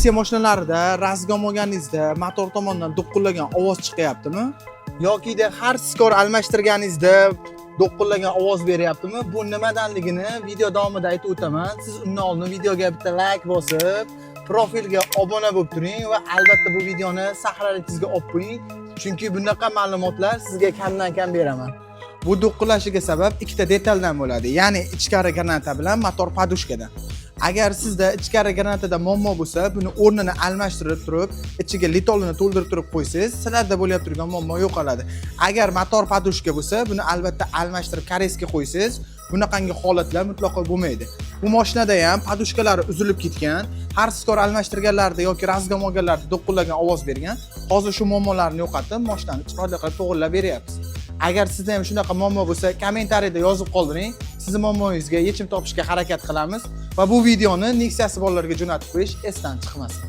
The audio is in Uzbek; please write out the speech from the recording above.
Nexia mashinalarida razgom olganingizda motor tomonidan do'qqillagan ovoz chiqyaptimi? Yoki har skor almashtirganingizda do'qqillagan ovoz beryaptimi? Bu nimadanligini video davomida aytib o'taman. Siz undan oldin videoga bitta like bosib, profilga obuna bo'lib turing va albatta bu videoni sahifalaringizga olib qo'ying. Chunki bunaqa ma'lumotlar sizga kamdan kam beraman. Bu do'qqillashiga sabab ikkita detaldan bo'ladi. Ya'ni ichkari granata bilan motor podushkadan. Agar sizda ichkari granatada muammo bo'lsa, buni o'rnini almashtirib turib, ichiga litolini to'ldirib turib qo'ysangiz, sizlarda bo'layotib turgan muammo yo'qoladi. Agar motor podushka bo'lsa, buni albatta almashtirib kareyska qo'ysangiz, bunaqangi holatlar mutlaqo bo'lmaydi. Bu mashinada ham podushkalari uzilib ketgan, har skor almashtirganlarda yoki razgom olganlarda do'qqillagan ovoz bergan. Hozir shu muammolarni yo'qotib, mashinani chiroyli qilib to'g'rilab beryapmiz. Agar sizda ham shunaqa muammo bo'lsa, kommentariyada yozib qoldiring. Sizning muammongizga yechim topishga harakat qilamiz va bu videoni Nexia'si bolalarga jo'natib qo'yish esdan chiqmasin.